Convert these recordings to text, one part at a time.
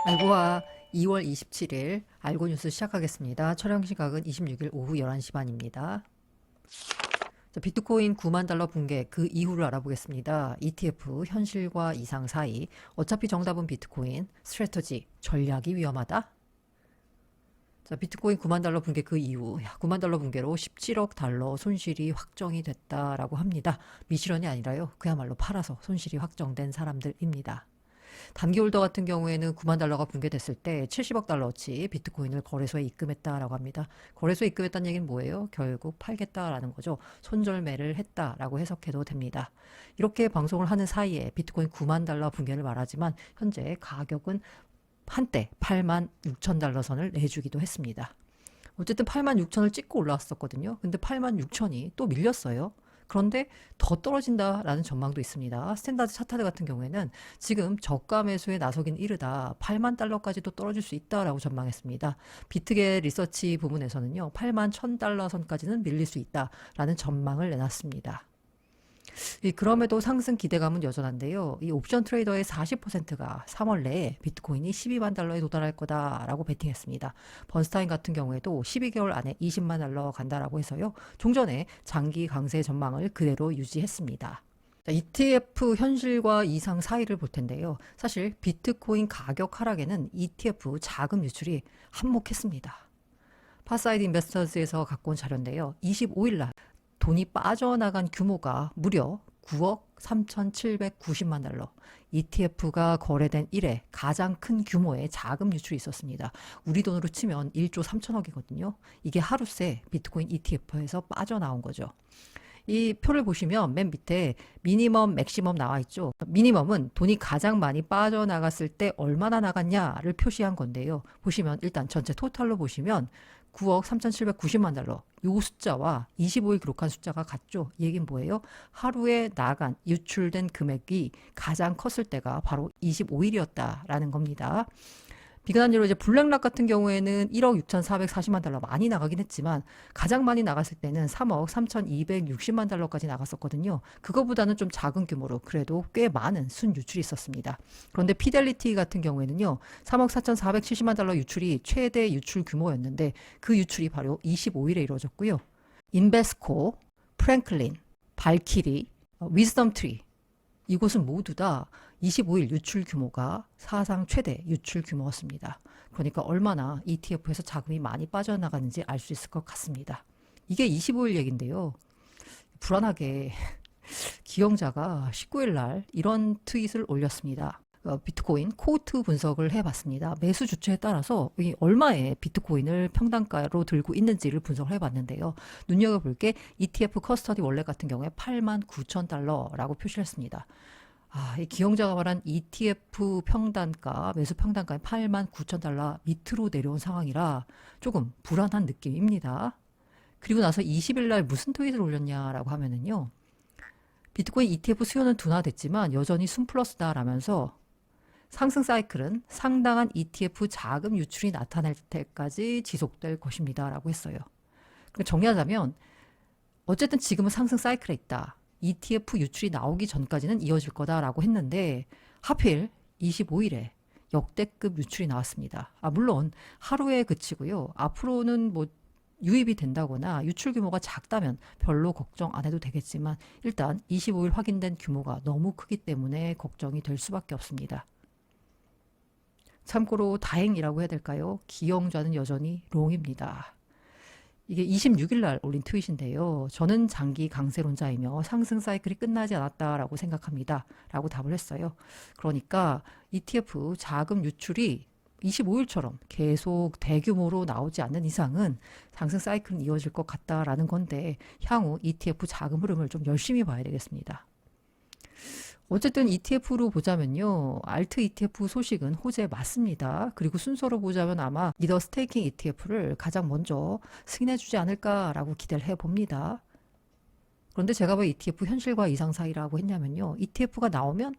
알고와 2월 27일 알고 뉴스 시작하겠습니다. 촬영 시각은 26일 오후 11시 반입니다. 자, 비트코인 9만 달러 붕괴 그 이후를 알아보겠습니다. ETF 현실과 이상 사이 어차피 정답은 비트코인 스트래터지 전략이 위험하다. 자, 비트코인 9만 달러 붕괴 그 이후 9만 달러 붕괴로 17억 달러 손실이 확정이 됐다라고 합니다. 미실현이 아니라요. 그야말로 팔아서 손실이 확정된 사람들입니다. 단기홀더 같은 경우에는 9만 달러가 붕괴됐을 때 70억 달러어치 비트코인을 거래소에 입금했다라고 합니다. 거래소에 입금했다는 얘기는 뭐예요? 결국 팔겠다라는 거죠. 손절매를 했다라고 해석해도 됩니다. 이렇게 방송을 하는 사이에 비트코인 9만 달러 붕괴를 말하지만 현재 가격은 한때 8만 6천 달러 선을 내주기도 했습니다. 어쨌든 8만 6천을 찍고 올라왔었거든요. 근데 8만 6천이 또 밀렸어요. 그런데 더 떨어진다라는 전망도 있습니다. 스탠다드 차타드 같은 경우에는 지금 저가 매수에 나서긴 이르다 8만 달러까지도 떨어질 수 있다라고 전망했습니다. 비트게 리서치 부분에서는요. 8만 1천 달러 선까지는 밀릴 수 있다라는 전망을 내놨습니다. 그럼에도 상승 기대감은 여전한데요. 이 옵션 트레이더의 40%가 3월 내에 비트코인이 12만 달러에 도달할 거다라고 베팅했습니다. 번스타인 같은 경우에도 12개월 안에 20만 달러 간다라고 해서요. 종전에 장기 강세 전망을 그대로 유지했습니다. 자, ETF 현실과 이상 사이를 볼 텐데요. 사실 비트코인 가격 하락에는 ETF 자금 유출이 한몫했습니다. 파사이드 인베스터즈에서 갖고 온 자료인데요. 25일 날 돈이 빠져나간 규모가 무려 9억 3,790만 달러. ETF가 거래된 이래 가장 큰 규모의 자금 유출이 있었습니다. 우리 돈으로 치면 1조 3천억이거든요. 이게 하루 새 비트코인 ETF에서 빠져나온 거죠. 이 표를 보시면 맨 밑에 미니멈, 맥시멈 나와 있죠. 미니멈은 돈이 가장 많이 빠져나갔을 때 얼마나 나갔냐를 표시한 건데요. 보시면 일단 전체 토탈로 보시면 9억 3,790만 달러. 이 숫자와 25일 기록한 숫자가 같죠. 이 얘기는 뭐예요? 하루에 나간, 유출된 금액이 가장 컸을 때가 바로 25일이었다라는 겁니다. 비근한예로 이제 블랙락 같은 경우에는 1억 6,440만 달러 많이 나가긴 했지만 가장 많이 나갔을 때는 3억 3,260만 달러까지 나갔었거든요. 그거보다는 좀 작은 규모로 그래도 꽤 많은 순유출이 있었습니다. 그런데 피델리티 같은 경우에는요. 3억 4,470만 달러 유출이 최대 유출 규모였는데 그 유출이 바로 25일에 이루어졌고요. 인베스코, 프랭클린, 발키리, 위즈덤 트리 이곳은 모두 다 25일 유출 규모가 사상 최대 유출 규모였습니다. 그러니까 얼마나 ETF에서 자금이 많이 빠져나가는지 알 수 있을 것 같습니다. 이게 25일 얘긴데요. 불안하게 기영자가 19일 날 이런 트윗을 올렸습니다. 비트코인 코호트 분석을 해봤습니다. 매수 주체에 따라서 얼마의 비트코인을 평단가로 들고 있는지를 분석을 해봤는데요. 눈여겨볼 게 ETF 커스터디 월렛 같은 경우에 8만 9천 달러라고 표시를 했습니다. 이 기영자가 말한 ETF 평단가, 매수 평단가에 8만 9천 달러 밑으로 내려온 상황이라 조금 불안한 느낌입니다. 그리고 나서 20일 날 무슨 트윗을 올렸냐라고 하면은요. 비트코인 ETF 수요는 둔화됐지만 여전히 순플러스다라면서 상승 사이클은 상당한 ETF 자금 유출이 나타날 때까지 지속될 것입니다. 라고 했어요. 정리하자면 어쨌든 지금은 상승 사이클에 있다. ETF 유출이 나오기 전까지는 이어질 거다라고 했는데 하필 25일에 역대급 유출이 나왔습니다. 물론 하루에 그치고요. 앞으로는 뭐 유입이 된다거나 유출 규모가 작다면 별로 걱정 안 해도 되겠지만 일단 25일 확인된 규모가 너무 크기 때문에 걱정이 될 수밖에 없습니다. 참고로 다행이라고 해야 될까요? 기영자는 여전히 롱입니다. 이게 26일 날 올린 트윗인데요. 저는 장기 강세론자이며 상승 사이클이 끝나지 않았다라고 생각합니다. 라고 답을 했어요. 그러니까 ETF 자금 유출이 25일처럼 계속 대규모로 나오지 않는 이상은 상승 사이클은 이어질 것 같다라는 건데 향후 ETF 자금 흐름을 좀 열심히 봐야 되겠습니다. 어쨌든 ETF로 보자면요. 알트 ETF 소식은 호재 맞습니다. 그리고 순서로 보자면 아마 리더 스테이킹 ETF를 가장 먼저 승인해주지 않을까라고 기대를 해봅니다. 그런데 제가 왜 ETF 현실과 이상 사이라고 했냐면요. ETF가 나오면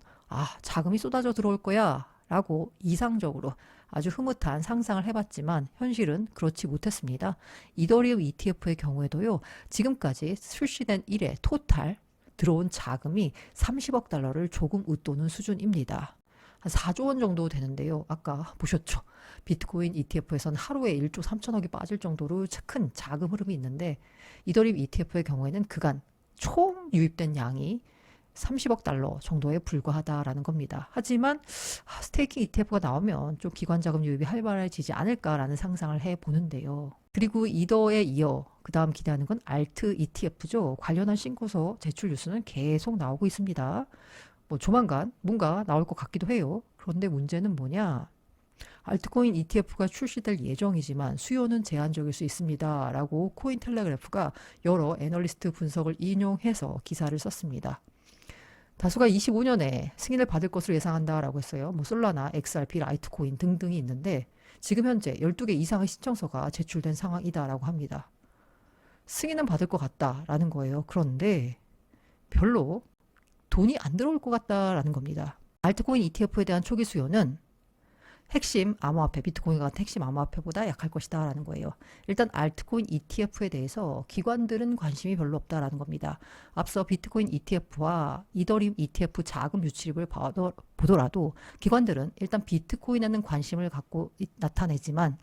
자금이 쏟아져 들어올 거야 라고 이상적으로 아주 흐뭇한 상상을 해봤지만 현실은 그렇지 못했습니다. 이더리움 ETF의 경우에도요. 지금까지 출시된 이래 토탈 들어온 자금이 30억 달러를 조금 웃도는 수준입니다. 한 4조 원 정도 되는데요. 아까 보셨죠? 비트코인 ETF에서는 하루에 1조 3천억이 빠질 정도로 큰 자금 흐름이 있는데 이더리움 ETF의 경우에는 그간 총 유입된 양이 30억 달러 정도에 불과하다라는 겁니다. 하지만 스테이킹 ETF가 나오면 좀 기관 자금 유입이 활발해지지 않을까라는 상상을 해보는데요. 그리고 이더에 이어 그 다음 기대하는 건 알트 ETF죠. 관련한 신고서 제출 뉴스는 계속 나오고 있습니다. 뭐 조만간 뭔가 나올 것 같기도 해요. 그런데 문제는 뭐냐? 알트코인 ETF가 출시될 예정이지만 수요는 제한적일 수 있습니다. 라고 코인텔레그래프가 여러 애널리스트 분석을 인용해서 기사를 썼습니다. 다수가 25년에 승인을 받을 것으로 예상한다라고 했어요. 뭐 솔라나, XRP, 라이트코인 등등이 있는데 지금 현재 12개 이상의 신청서가 제출된 상황이다라고 합니다. 승인은 받을 것 같다라는 거예요. 그런데 별로 돈이 안 들어올 것 같다라는 겁니다. 알트코인 ETF에 대한 초기 수요는 핵심 암호화폐, 비트코인 같은 핵심 암호화폐보다 약할 것이다 라는 거예요. 일단 알트코인 ETF에 대해서 기관들은 관심이 별로 없다라는 겁니다. 앞서 비트코인 ETF와 이더리움 ETF 자금 유출입을 보더라도 기관들은 일단 비트코인에는 관심을 갖고 나타내지만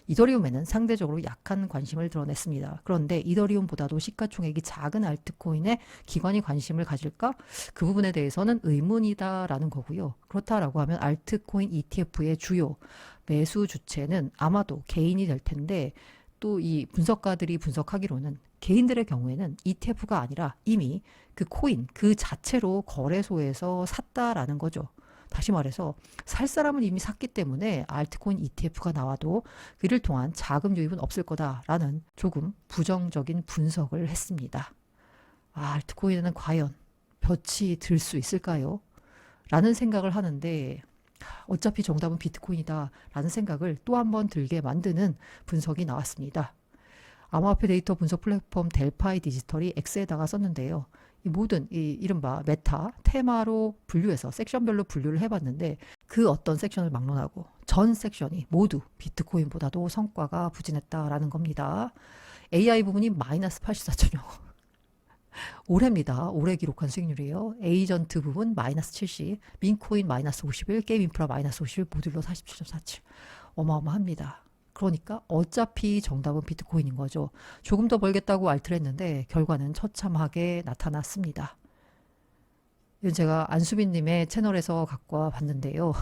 이더리움에는 상대적으로 약한 관심을 드러냈습니다. 그런데 이더리움보다도 시가총액이 작은 알트코인에 기관이 관심을 가질까? 그 부분에 대해서는 의문이다라는 거고요. 그렇다라고 하면 알트코인 ETF의 주요 매수 주체는 아마도 개인이 될 텐데 또 이 분석가들이 분석하기로는 개인들의 경우에는 ETF가 아니라 이미 그 코인 그 자체로 거래소에서 샀다라는 거죠. 다시 말해서 살 사람은 이미 샀기 때문에 알트코인 ETF가 나와도 이를 통한 자금 유입은 없을 거다라는 조금 부정적인 분석을 했습니다. 알트코인에는 과연 볕이 들 수 있을까요? 라는 생각을 하는데 어차피 정답은 비트코인이다 라는 생각을 또 한 번 들게 만드는 분석이 나왔습니다. 암호화폐 데이터 분석 플랫폼 델파이 디지털이 X에다가 썼는데요. 이 모든 이 이른바 메타, 테마로 분류해서 섹션별로 분류를 해봤는데 그 어떤 섹션을 막론하고 전 섹션이 모두 비트코인보다도 성과가 부진했다라는 겁니다. AI 부분이 마이너스 84.0 올해입니다. 올해 기록한 수익률이에요. 에이전트 부분 마이너스 70, 민코인 마이너스 51, 게임 인프라 마이너스 51, 모듈러 47.47 어마어마합니다. 그러니까 어차피 정답은 비트코인인 거죠. 조금 더 벌겠다고 알트를 했는데 결과는 처참하게 나타났습니다. 이건 제가 안수빈님의 채널에서 갖고 와 봤는데요.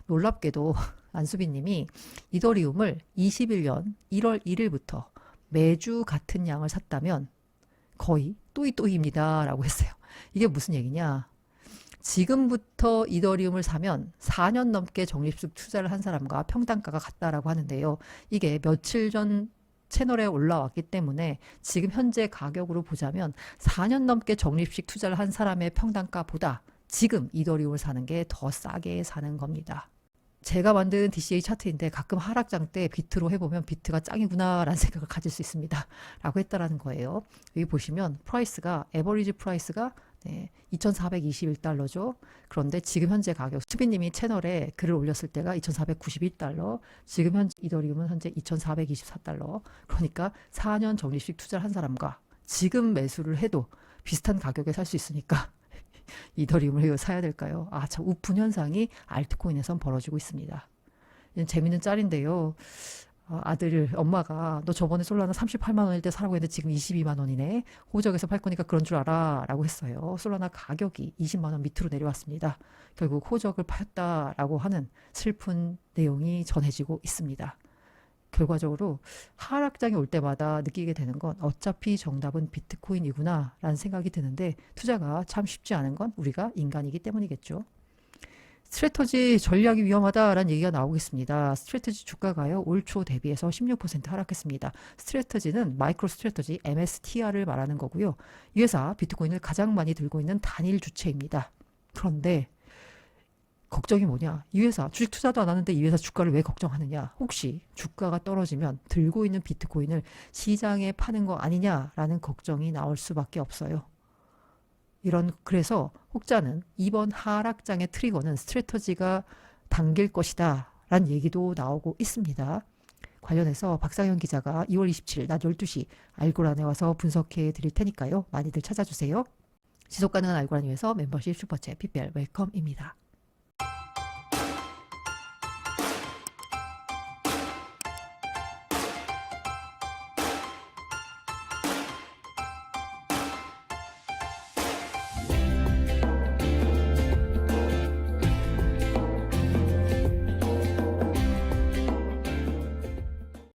놀랍게도 안수빈님이 이더리움을 21년 1월 1일부터 매주 같은 양을 샀다면 거의 또이또이입니다 라고 했어요. 이게 무슨 얘기냐? 지금부터 이더리움을 사면 4년 넘게 적립식 투자를 한 사람과 평단가가 같다라고 하는데요. 이게 며칠 전 채널에 올라왔기 때문에 지금 현재 가격으로 보자면 4년 넘게 적립식 투자를 한 사람의 평단가보다 지금 이더리움을 사는 게 더 싸게 사는 겁니다. 제가 만든 DCA 차트인데 가끔 하락장 때 비트로 해보면 비트가 짱이구나 라는 생각을 가질 수 있습니다. 라고 했다라는 거예요. 여기 보시면 프라이스가 에버리지 프라이스가 2,421달러죠. 그런데 지금 현재 가격 수빈님이 채널에 글을 올렸을 때가 2,491달러, 지금 현재 이더리움은 현재 2,424달러. 그러니까 4년 적립식 투자를 한 사람과 지금 매수를 해도 비슷한 가격에 살 수 있으니까 이더리움을 사야 될까요? 참 우픈 현상이 알트코인에선 벌어지고 있습니다. 재밌는 짤인데요. 엄마가 너 저번에 솔라나 38만 원일 때 사라고 했는데 지금 22만 원이네. 호적에서 팔 거니까 그런 줄 알아 라고 했어요. 솔라나 가격이 20만 원 밑으로 내려왔습니다. 결국 호적을 팔았다라고 하는 슬픈 내용이 전해지고 있습니다. 결과적으로 하락장이 올 때마다 느끼게 되는 건 어차피 정답은 비트코인이구나 라는 생각이 드는데 투자가 참 쉽지 않은 건 우리가 인간이기 때문이겠죠. 스트래터지 전략이 위험하다라는 얘기가 나오겠습니다. 스트래터지 주가가요 올 초 대비해서 16% 하락했습니다. 스트래터지는 마이크로 스트래터지 MSTR을 말하는 거고요. 이 회사 비트코인을 가장 많이 들고 있는 단일 주체입니다. 그런데 걱정이 뭐냐? 이 회사 주식 투자도 안 하는데 이 회사 주가를 왜 걱정하느냐? 혹시 주가가 떨어지면 들고 있는 비트코인을 시장에 파는 거 아니냐라는 걱정이 나올 수밖에 없어요. 그래서 혹자는 이번 하락장의 트리거는 스트래터지가 당길 것이다 라는 얘기도 나오고 있습니다. 관련해서 박상현 기자가 2월 27일 낮 12시 알고란에 와서 분석해 드릴 테니까요. 많이들 찾아주세요. 지속가능한 알고란 위해서 멤버십 슈퍼챗 PPL 웰컴입니다.